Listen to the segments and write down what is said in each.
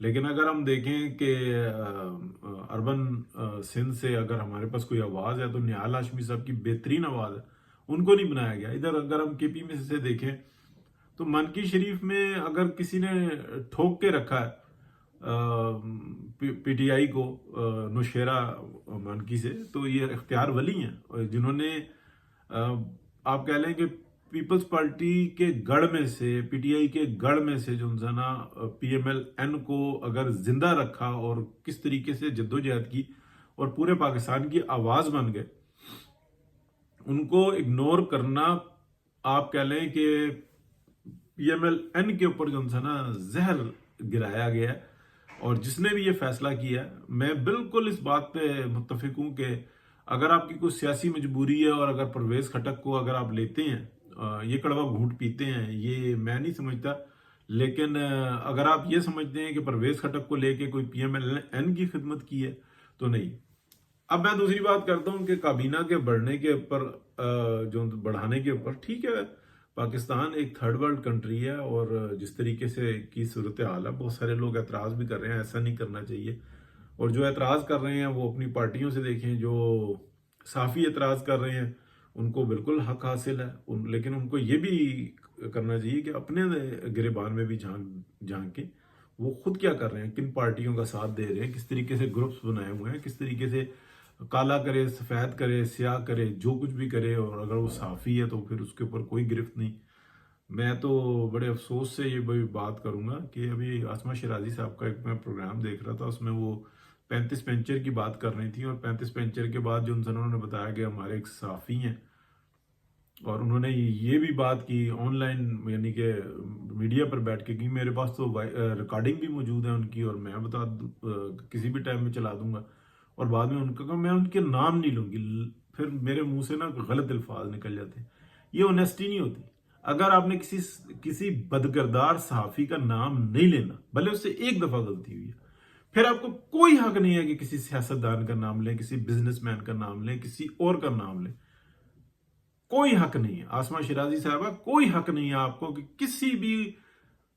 لیکن اگر ہم دیکھیں کہ اربن سندھ سے اگر ہمارے پاس کوئی آواز ہے تو نہال ہاشمی صاحب کی بہترین آواز ہے، ان کو نہیں بنایا گیا۔ ادھر اگر ہم کے پی میں سے دیکھیں تو منکی شریف میں اگر کسی نے ٹھوک کے رکھا ہے پی ٹی آئی کو نوشیرہ مانکی سے، تو یہ اختیار ولی ہیں جنہوں نے آپ کہہ لیں کہ پیپلز پارٹی کے گڑھ میں سے، پی ٹی آئی کے گڑھ میں سے جو نا پی ایم ایل این کو اگر زندہ رکھا اور کس طریقے سے جدوجہد کی اور پورے پاکستان کی آواز بن گئے، ان کو اگنور کرنا آپ کہہ لیں کہ پی ایم ایل این کے اوپر جو نا زہر گرایا گیا ہے۔ اور جس نے بھی یہ فیصلہ کیا ہے، میں بالکل اس بات پہ متفق ہوں کہ اگر آپ کی کوئی سیاسی مجبوری ہے اور اگر پرویز خٹک کو اگر آپ لیتے ہیں، یہ کڑوا گھونٹ پیتے ہیں، یہ میں نہیں سمجھتا، لیکن اگر آپ یہ سمجھتے ہیں کہ پرویز خٹک کو لے کے کوئی پی ایم ایل این کی خدمت کی ہے تو نہیں۔ اب میں دوسری بات کرتا ہوں کہ کابینہ کے بڑھنے کے اوپر جو بڑھانے کے اوپر، ٹھیک ہے، پاکستان ایک تھرڈ ورلڈ کنٹری ہے اور جس طریقے سے کی صورتحال ہے، بہت سارے لوگ اعتراض بھی کر رہے ہیں، ایسا نہیں کرنا چاہیے، اور جو اعتراض کر رہے ہیں وہ اپنی پارٹیوں سے دیکھیں، جو صحافی اعتراض کر رہے ہیں ان کو بالکل حق حاصل ہے، لیکن ان کو یہ بھی کرنا چاہیے کہ اپنے گریبان میں بھی جھانک کے وہ خود کیا کر رہے ہیں، کن پارٹیوں کا ساتھ دے رہے ہیں، کس طریقے سے گروپس بنائے ہوئے ہیں، کس طریقے سے کالا کرے، سفید کرے، سیاہ کرے، جو کچھ بھی کرے، اور اگر وہ صحافی ہے تو پھر اس کے اوپر کوئی گرفت نہیں۔ میں تو بڑے افسوس سے یہ بات کروں گا کہ ابھی عاصمہ شیرازی صاحب کا ایک میں پروگرام دیکھ رہا تھا، اس میں وہ 35 پینچر کی بات کر رہی تھی، اور 35 پینچر کے بعد جو انہوں نے بتایا کہ ہمارے ایک صحافی ہیں، اور انہوں نے یہ بھی بات کی آن لائن، یعنی کہ میڈیا پر بیٹھ کے کی، میرے پاس تو ریکارڈنگ بھی موجود ہے ان کی، اور میں کسی بھی ٹائم میں چلا دوں گا، اور بعد میں ان کا میں ان کے نام نہیں لوں گی، پھر میرے منہ سے نا غلط الفاظ نکل جاتے ہیں، یہ اونیسٹی نہیں ہوتی۔ اگر آپ نے کسی بدکردار صحافی کا نام نہیں لینا، بھلے اس سے ایک دفعہ غلطی ہوئی ہے، پھر آپ کو کوئی حق نہیں ہے کہ کسی سیاستدان کا نام لیں، کسی بزنس مین کا نام لیں، کسی اور کا نام لیں، کوئی حق نہیں ہے۔ عاصمہ شیرازی صاحبہ، کوئی حق نہیں ہے آپ کو کہ کسی بھی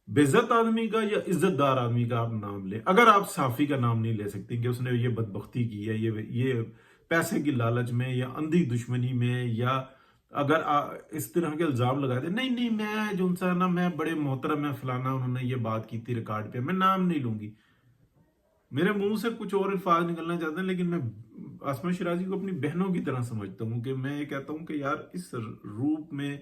بے عزت آدمی کا یا عزت دار آدمی کا آپ نام لیں، اگر آپ صحافی کا نام نہیں لے سکتے کہ اس نے یہ بدبختی کی ہے، یہ پیسے کی لالچ میں یا اندھی دشمنی میں، یا اگر اس طرح کے الزام لگا دے، نہیں میں جو انسان نا، میں بڑے محترم ہے فلانا، انہوں نے یہ بات کی تھی ریکارڈ پہ، میں نام نہیں لوں گی، میرے منہ سے کچھ اور الفاظ نکلنا چاہتے ہیں، لیکن میں عاصمہ شیرازی کو اپنی بہنوں کی طرح سمجھتا ہوں کہ میں یہ کہتا ہوں کہ یار اس روپ میں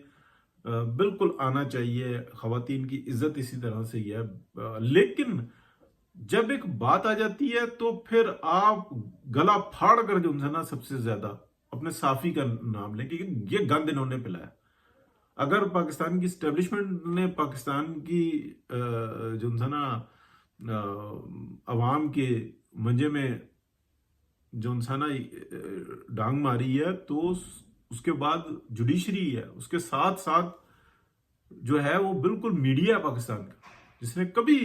بالکل آنا چاہیے، خواتین کی عزت اسی طرح سے ہی ہے، لیکن جب ایک بات آ جاتی ہے تو پھر آپ گلا پھاڑ کر جو نا سب سے زیادہ اپنے صحافی کا نام لیں، کیونکہ یہ گند انہوں نے پلایا۔ اگر پاکستان کی اسٹیبلشمنٹ نے پاکستان کی جو نا عوام کے منجے میں جو نا ڈانگ ماری ہے، تو اس کے بعد جوڈیشری ہے، اس کے ساتھ ساتھ جو ہے وہ بالکل میڈیا ہے پاکستان کا، جس نے کبھی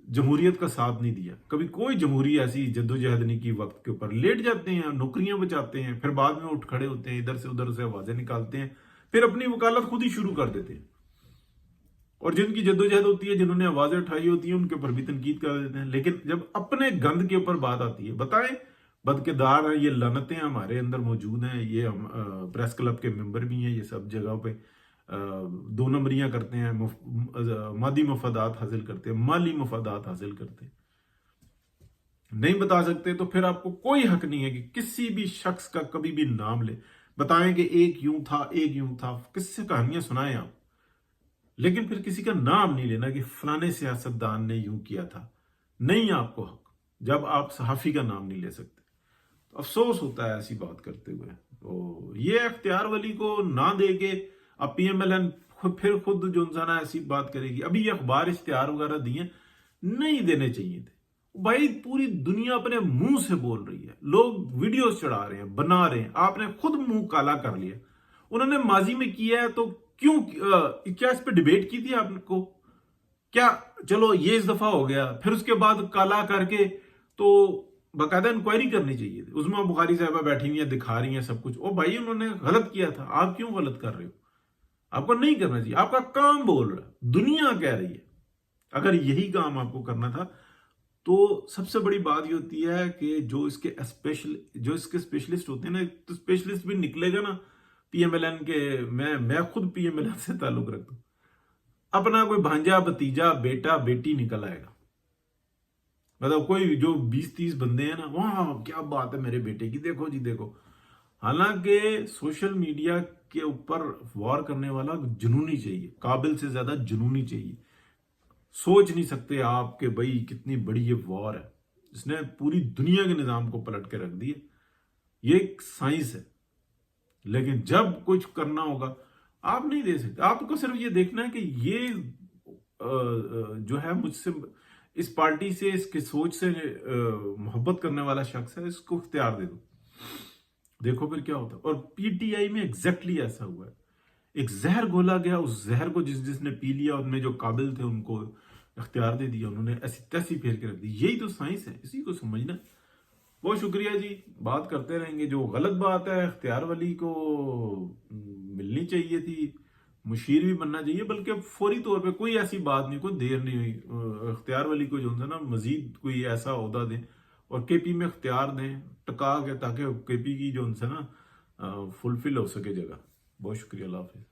جمہوریت کا ساتھ نہیں دیا، کبھی کوئی جمہوری ایسی جدوجہد نہیں کی، وقت کے اوپر لیٹ جاتے ہیں، نوکریاں بچاتے ہیں، پھر بعد میں اٹھ کھڑے ہوتے ہیں، ادھر سے ادھر سے آوازیں نکالتے ہیں، پھر اپنی وکالت خود ہی شروع کر دیتے ہیں، اور جن کی جدوجہد ہوتی ہے، جنہوں نے آوازیں اٹھائی ہوتی ہیں، ان کے اوپر بھی تنقید کر دیتے ہیں۔ لیکن جب اپنے گند کے اوپر بات آتی ہے، بتائیں بدکردار ہیں، یہ لعنتیں ہمارے اندر موجود ہیں، یہ ہم پریس کلب کے ممبر بھی ہیں، یہ سب جگہ پہ دو نمبریاں کرتے ہیں، مادی مفادات حاصل کرتے ہیں، مالی مفادات حاصل کرتے ہیں، نہیں بتا سکتے، تو پھر آپ کو کوئی حق نہیں ہے کہ کسی بھی شخص کا کبھی بھی نام لے، بتائیں کہ ایک یوں تھا، ایک یوں تھا، کس سے کہانیاں سنائیں آپ، لیکن پھر کسی کا نام نہیں لینا کہ فلانے سیاستدان نے یوں کیا تھا، نہیں آپ کو حق، جب آپ صحافی کا نام نہیں لے سکتے۔ تو افسوس ہوتا ہے ایسی بات کرتے ہوئے، تو یہ اختیار ولی کو نہ دے کے اب پی ایم ایل این پھر خود جو انسان ایسی بات کرے گی۔ ابھی یہ اخبار اشتہار وغیرہ دیے نہیں دینے چاہیے تھے بھائی، پوری دنیا اپنے منہ سے بول رہی ہے، لوگ ویڈیوز چڑھا رہے ہیں، بنا رہے ہیں، آپ نے خود منہ کالا کر لیا۔ انہوں نے ماضی میں کیا ہے تو کیا اس پہ ڈیبیٹ کی تھی آپ کو؟ کیا چلو یہ اس دفعہ ہو گیا، پھر اس کے بعد کالا کر کے تو باقاعدہ انکوائری کرنی چاہیے تھی۔ عظمیٰ بخاری صاحبہ بیٹھی ہوئی ہیں، دکھا رہی ہیں سب کچھ، او بھائی انہوں نے غلط کیا تھا، آپ کیوں غلط کر رہے ہو؟ آپ کو نہیں کرنا چاہیے، آپ کا کام بول رہا ہے، دنیا کہہ رہی ہے۔ اگر یہی کام آپ کو کرنا تھا تو سب سے بڑی بات یہ ہوتی ہے کہ جو اس کے اسپیشلسٹ ہوتے ہیں نا، تو اسپیشلسٹ بھی نکلے گا نا پی ایم ایل این کے. میں خود پی ایم ایل این سے تعلق رکھتا ہوں. اپنا کوئی بھانجا بھتیجا بیٹا بیٹی نکل آئے گا. مطلب کوئی جو 20-30 بندے ہیں نا، واہ کیا بات ہے میرے بیٹے کی، دیکھو جی دیکھو. حالانکہ سوشل میڈیا کے اوپر وار کرنے والا جنونی چاہیے، قابل سے زیادہ جنونی چاہیے. سوچ نہیں سکتے آپ کہ بھائی کتنی بڑی یہ وار ہے، اس نے پوری دنیا کے نظام کو پلٹ کے رکھ دیا. یہ ایک سائنس ہے. لیکن جب کچھ کرنا ہوگا آپ نہیں دے سکتے. آپ کو صرف یہ دیکھنا ہے کہ یہ جو ہے مجھ سے، اس پارٹی سے، اس کی سوچ سے محبت کرنے والا شخص ہے، اس کو اختیار دے دو، دیکھو پھر کیا ہوتا ہے. اور پی ٹی آئی میں ایگزیکٹلی ایسا ہوا ہے. ایک زہر گھولا گیا، اس زہر کو جس نے پی لیا، ان میں جو قابل تھے ان کو اختیار دے دیا، انہوں نے ایسی تیسی پھیر کے رکھ دی. یہی تو سائنس ہے، اسی کو سمجھنا. بہت شکریہ جی، بات کرتے رہیں گے. جو غلط بات ہے، اختیار والی کو ملنی چاہیے تھی، مشیر بھی بننا چاہیے، بلکہ فوری طور پہ. کوئی ایسی بات نہیں، کوئی دیر نہیں ہوئی. اختیار والی کو جو ہے نا مزید کوئی ایسا عہدہ دیں اور کے پی میں اختیار دیں ٹکا کے، تاکہ کے پی کی جو ان سے نا فلفل ہو سکے جگہ. بہت شکریہ، اللہ حافظ.